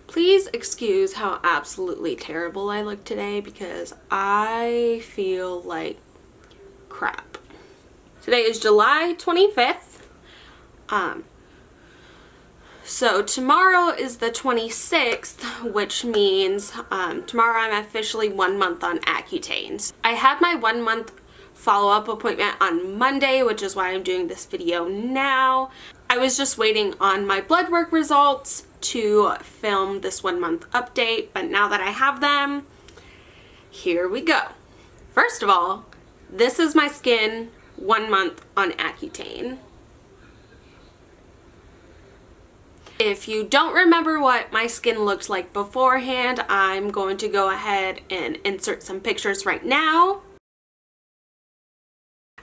Please excuse how absolutely terrible I look today because I feel like crap. Today is July 25th. So tomorrow is the 26th, which means tomorrow I'm officially 1 month on Accutane. I had my 1 month follow-up appointment on Monday, which is why I'm doing this video now. I was just waiting on my blood work results to film this 1 month update, but now that I have them, here we go. First of all, this is my skin 1 month on Accutane. If you don't remember what my skin looked like beforehand, I'm going to go ahead and insert some pictures right now.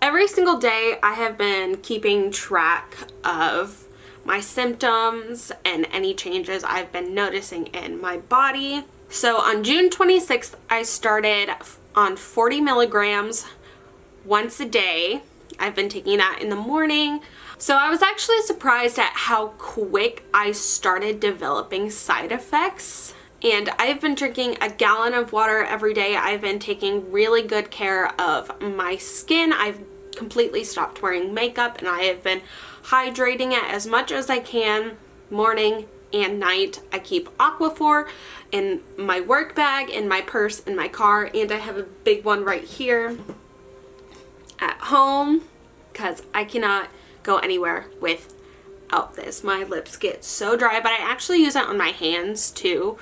Every single day I have been keeping track of my symptoms and any changes I've been noticing in my body. So on June 26th, I started on 40 milligrams once a day. I've been taking that in the morning. So I was actually surprised at how quick I started developing side effects. And I've been drinking a gallon of water every day. I've been taking really good care of my skin. I've completely stopped wearing makeup and I have been hydrating it as much as I can morning and night. I keep Aquaphor in my work bag, in my purse, in my car, and I have a big one right here at home because I cannot go anywhere without this. My lips get so dry, but I actually use it on my hands too,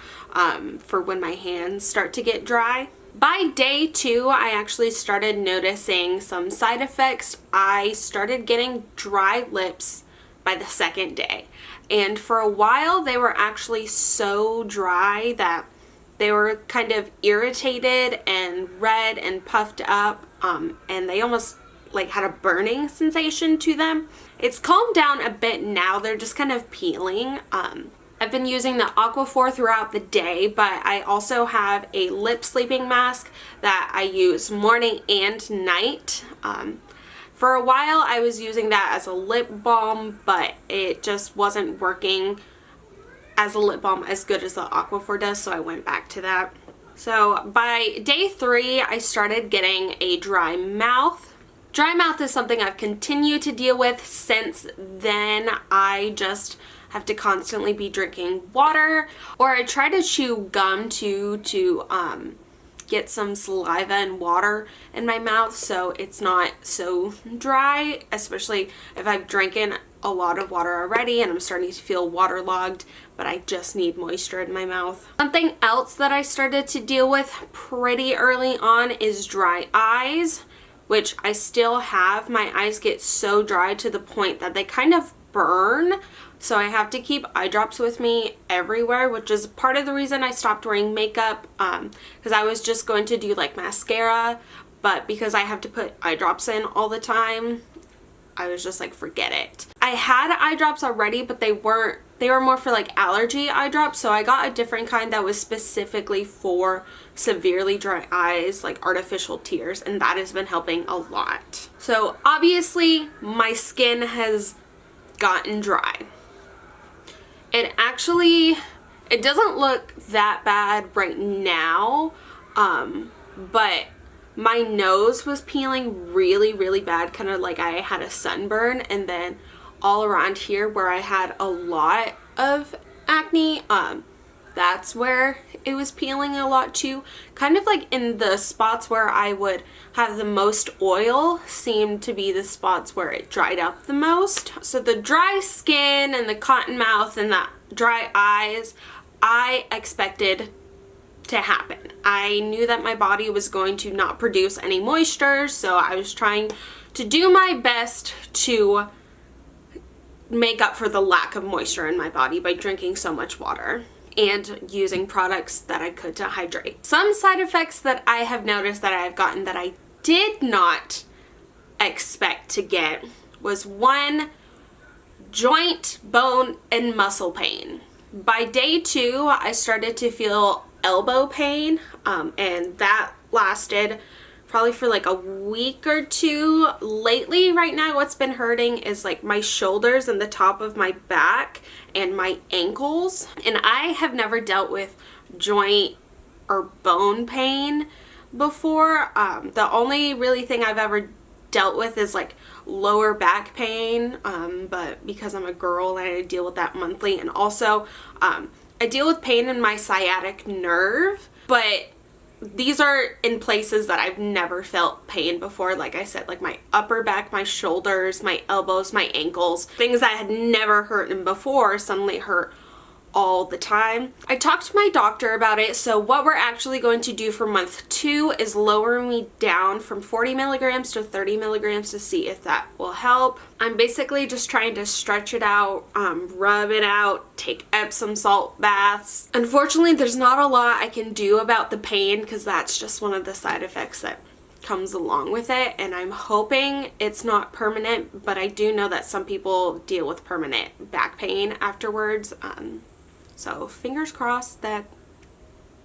for when my hands start to get dry. By day 2, I actually started noticing some side effects. I started getting dry lips by the second day. And for a while, they were actually so dry that they were kind of irritated and red and puffed up, and they almost like had a burning sensation to them. It's calmed down a bit now. They're just kind of peeling. I've been using the Aquaphor throughout the day, but I also have a lip sleeping mask that I use morning and night. For a while I was using that as a lip balm, but it just wasn't working as a lip balm as good as the Aquaphor does, so I went back to that. So by day 3, I started getting a dry mouth. Dry mouth is something I've continued to deal with since then. I just have to constantly be drinking water, or I try to chew gum to get some saliva and water in my mouth so it's not so dry, especially if I've drinking a lot of water already and I'm starting to feel waterlogged, but I just need moisture in my mouth. Something else that I started to deal with pretty early on is dry eyes, which I still have. My eyes get so dry to the point that they kind of burn. So I have to keep eye drops with me everywhere, which is part of the reason I stopped wearing makeup, because I was just going to do like mascara, but because I have to put eye drops in all the time, I was just like, forget it. I had eye drops already, but they were more for like allergy eye drops, so I got a different kind that was specifically for severely dry eyes, like artificial tears, and that has been helping a lot. So obviously my skin has gotten dry. It doesn't look that bad right now, but my nose was peeling really, really bad, kind of like I had a sunburn, and then all around here where I had a lot of acne, that's where it was peeling a lot too. Kind of like in the spots where I would have the most oil seemed to be the spots where it dried up the most. So the dry skin and the cotton mouth and the dry eyes, I expected to happen. I knew that my body was going to not produce any moisture, so I was trying to do my best to make up for the lack of moisture in my body by drinking so much water and using products that I could to hydrate. Some side effects that I have noticed that I've gotten that I did not expect to get was 1, joint, bone, and muscle pain. By day 2, I started to feel elbow pain, and that lasted probably for like a week or two. Lately, right now, what's been hurting is like my shoulders and the top of my back and my ankles. And I have never dealt with joint or bone pain before. The only really thing I've ever dealt with is like lower back pain, but because I'm a girl and I deal with that monthly, and also I deal with pain in my sciatic nerve, but these are in places that I've never felt pain before. Like I said, like my upper back, my shoulders, my elbows, my ankles, things that had never hurt before suddenly hurt all the time. I talked to my doctor about it, so what we're actually going to do for month 2 is lower me down from 40 milligrams to 30 milligrams to see if that will help. I'm basically just trying to stretch it out, rub it out, take Epsom salt baths. Unfortunately, there's not a lot I can do about the pain because that's just one of the side effects that comes along with it, and I'm hoping it's not permanent, but I do know that some people deal with permanent back pain afterwards. So fingers crossed that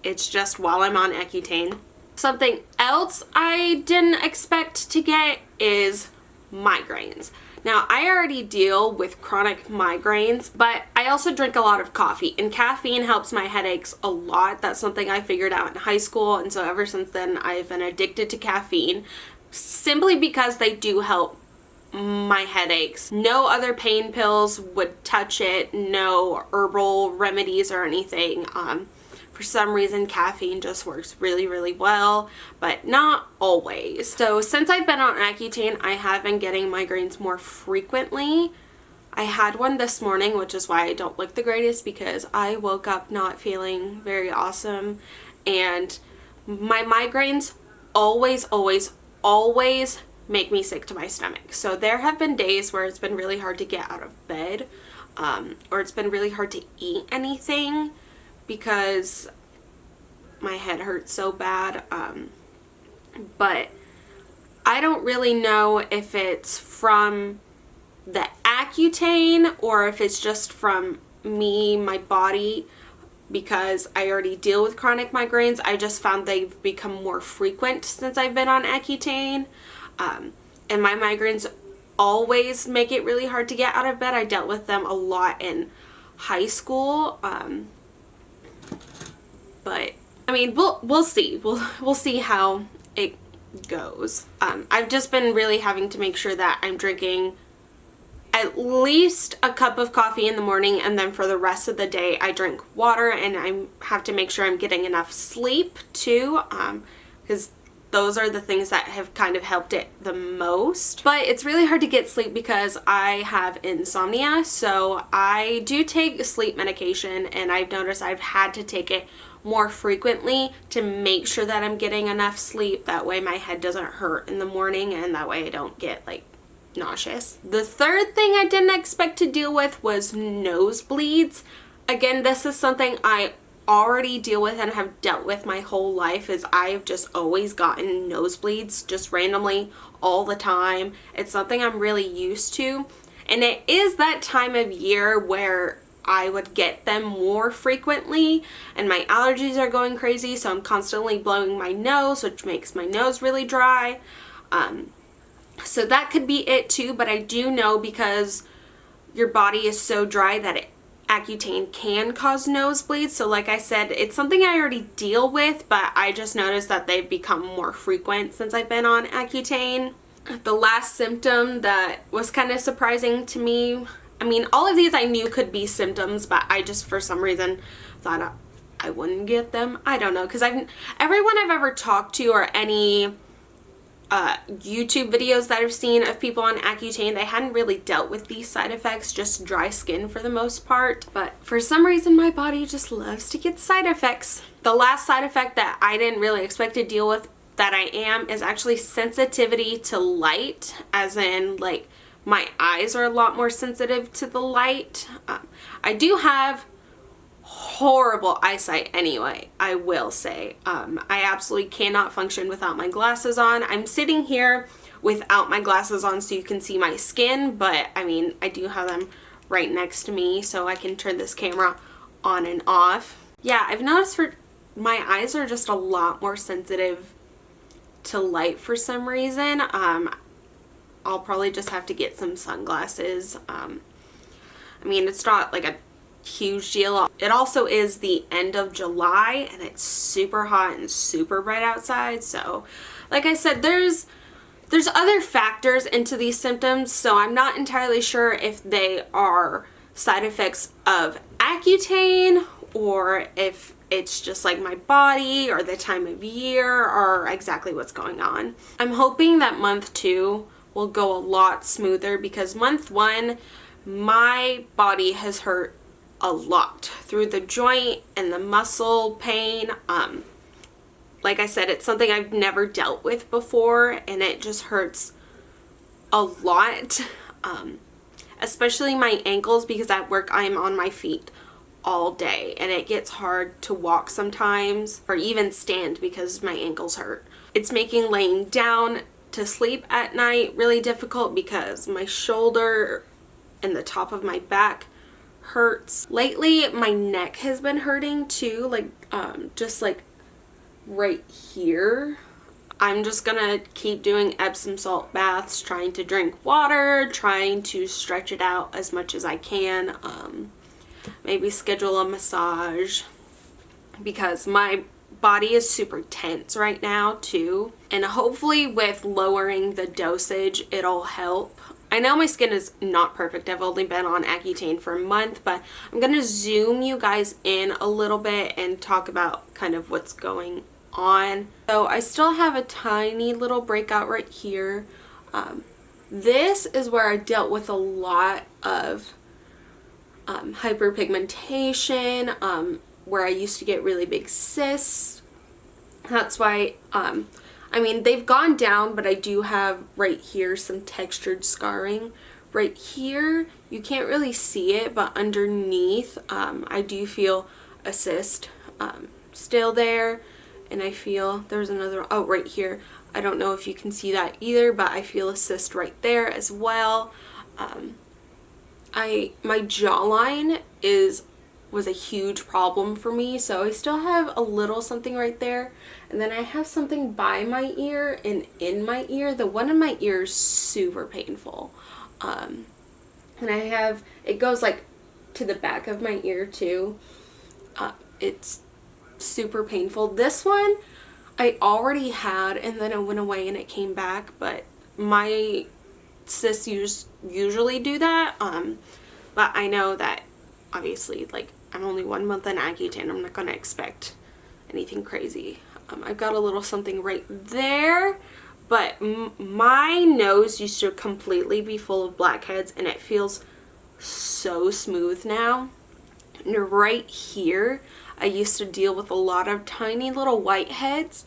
it's just while I'm on Accutane. Something else I didn't expect to get is migraines. Now, I already deal with chronic migraines, but I also drink a lot of coffee, and caffeine helps my headaches a lot. That's something I figured out in high school, and so ever since then I've been addicted to caffeine simply because they do help my headaches. No other pain pills would touch it, no herbal remedies or anything. For some reason, caffeine just works really, really well, but not always. So since I've been on Accutane, I have been getting migraines more frequently. I had one this morning, which is why I don't look the greatest, because I woke up not feeling very awesome, and my migraines always, always, always make me sick to my stomach. So there have been days where it's been really hard to get out of bed, or it's been really hard to eat anything because my head hurts so bad. But I don't really know if it's from the Accutane or if it's just from me, my body, because I already deal with chronic migraines. I just found they've become more frequent since I've been on Accutane. And my migraines always make it really hard to get out of bed. I dealt with them a lot in high school. But I mean, we'll see. We'll see how it goes. I've just been really having to make sure that I'm drinking at least a cup of coffee in the morning, and then for the rest of the day I drink water, and I have to make sure I'm getting enough sleep too, because those are the things that have kind of helped it the most. But it's really hard to get sleep because I have insomnia, so I do take sleep medication, and I've noticed I've had to take it more frequently to make sure that I'm getting enough sleep. That way my head doesn't hurt in the morning, and that way I don't get like nauseous. The third thing I didn't expect to deal with was nosebleeds. Again, this is something I already deal with and have dealt with my whole life, is I've just always gotten nosebleeds just randomly all the time. It's something I'm really used to, and it is that time of year where I would get them more frequently, and my allergies are going crazy, so I'm constantly blowing my nose, which makes my nose really dry. So that could be it too, but I do know because your body is so dry that Accutane can cause nosebleeds. So like I said, it's something I already deal with, but I just noticed that they've become more frequent since I've been on Accutane. The last symptom that was kind of surprising to me, I mean, all of these I knew could be symptoms, but I just for some reason thought I wouldn't get them. I don't know, because everyone I've ever talked to, or any YouTube videos that I've seen of people on Accutane, they hadn't really dealt with these side effects, just dry skin for the most part. But for some reason my body just loves to get side effects. The last side effect that I didn't really expect to deal with that I am is actually sensitivity to light, as in like my eyes are a lot more sensitive to the light. I do have horrible eyesight anyway, I will say. I absolutely cannot function without my glasses on. I'm sitting here without my glasses on so you can see my skin, but I mean, I do have them right next to me so I can turn this camera on and off. Yeah, I've noticed my eyes are just a lot more sensitive to light for some reason. I'll probably just have to get some sunglasses. I mean, it's not like a huge deal. It also is the end of July and it's super hot and super bright outside. So like I said, there's other factors into these symptoms, so I'm not entirely sure if they are side effects of Accutane or if it's just like my body or the time of year or exactly what's going on. I'm hoping that month 2 will go a lot smoother because month 1, my body has hurt a lot through the joint and the muscle pain. Like I said, it's something I've never dealt with before and it just hurts a lot. Especially my ankles because at work I'm on my feet all day and it gets hard to walk sometimes or even stand because my ankles hurt. It's making laying down to sleep at night really difficult because my shoulder and the top of my back hurts. Lately my neck has been hurting too, like just like right here. I'm just gonna keep doing Epsom salt baths, trying to drink water, trying to stretch it out as much as I can. Maybe schedule a massage because my body is super tense right now too, and hopefully with lowering the dosage it'll help. I know my skin is not perfect. I've only been on Accutane for a month, but I'm gonna zoom you guys in a little bit and talk about kind of what's going on. So I still have a tiny little breakout right here. This is where I dealt with a lot of hyperpigmentation, where I used to get really big cysts. That's why, I mean, they've gone down, but I do have right here some textured scarring. Right here, you can't really see it, but underneath, I do feel a cyst still there. And I feel there's another, oh, right here. I don't know if you can see that either, but I feel a cyst right there as well. My jawline was a huge problem for me, so I still have a little something right there. And then I have something by my ear and in my ear. The one in my ear is super painful. And it goes like to the back of my ear too. It's super painful. This one I already had and then it went away and it came back, but my cysts usually do that. But I know that obviously, like, I'm only 1 month on Accutane. I'm not gonna expect anything crazy. I've got a little something right there, but my nose used to completely be full of blackheads and it feels so smooth now. And right here, I used to deal with a lot of tiny little whiteheads,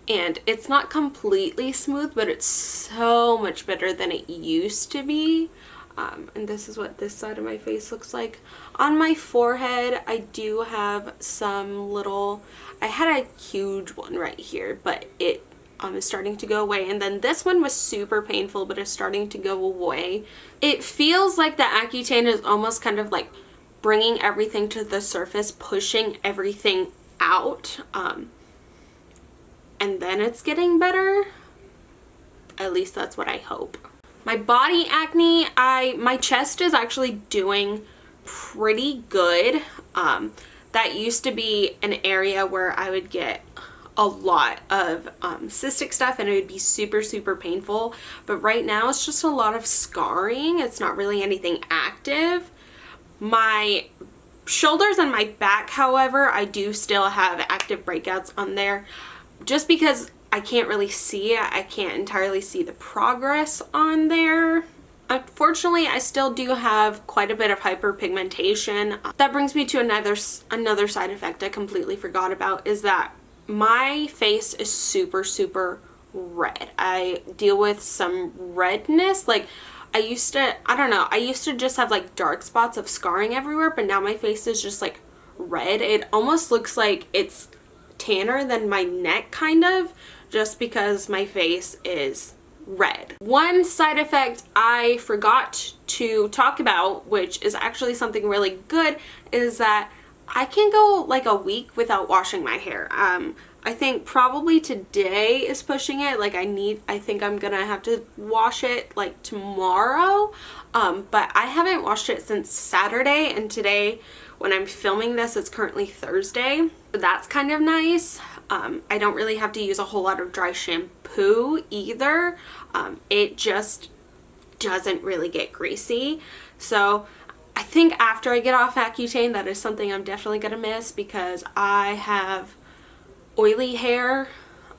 and it's not completely smooth, but it's so much better than it used to be. And this is what this side of my face looks like. On my forehead, I do have some little, I had a huge one right here, but it is starting to go away. And then this one was super painful, but it's starting to go away. It feels like the Accutane is almost kind of like bringing everything to the surface, pushing everything out, and then it's getting better. At least that's what I hope. My body acne, my chest is actually doing pretty good. That used to be an area where I would get a lot of cystic stuff and it would be super, super painful. But right now it's just a lot of scarring. It's not really anything active. My shoulders and my back, however, I do still have active breakouts on there just because I can't really see it. I can't entirely see the progress on there. Unfortunately, I still do have quite a bit of hyperpigmentation. That brings me to another side effect I completely forgot about, is that my face is super, super red. I deal with some redness. Like, I used to just have like dark spots of scarring everywhere, but now my face is just like red. It almost looks like it's tanner than my neck, kind of, just because my face is red. One side effect I forgot to talk about, which is actually something really good, is that I can go like a week without washing my hair. I think probably today is pushing it. Like I think I'm gonna have to wash it like tomorrow. But I haven't washed it since Saturday, and today when I'm filming this, it's currently Thursday. So that's kind of nice. I don't really have to use a whole lot of dry shampoo either. It just doesn't really get greasy. So I think after I get off Accutane, that is something I'm definitely gonna miss, because I have oily hair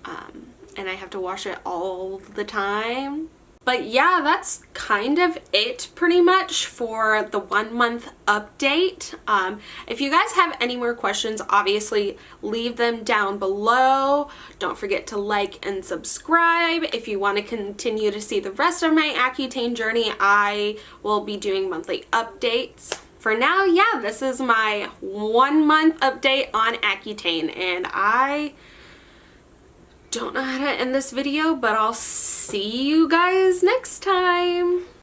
and I have to wash it all the time. But yeah, that's kind of it pretty much for the 1 month update. If you guys have any more questions, obviously leave them down below. Don't forget to like and subscribe. If you want to continue to see the rest of my Accutane journey, I will be doing monthly updates. For now, yeah, this is my 1 month update on Accutane, and I don't know how to end this video, but I'll see you guys next time.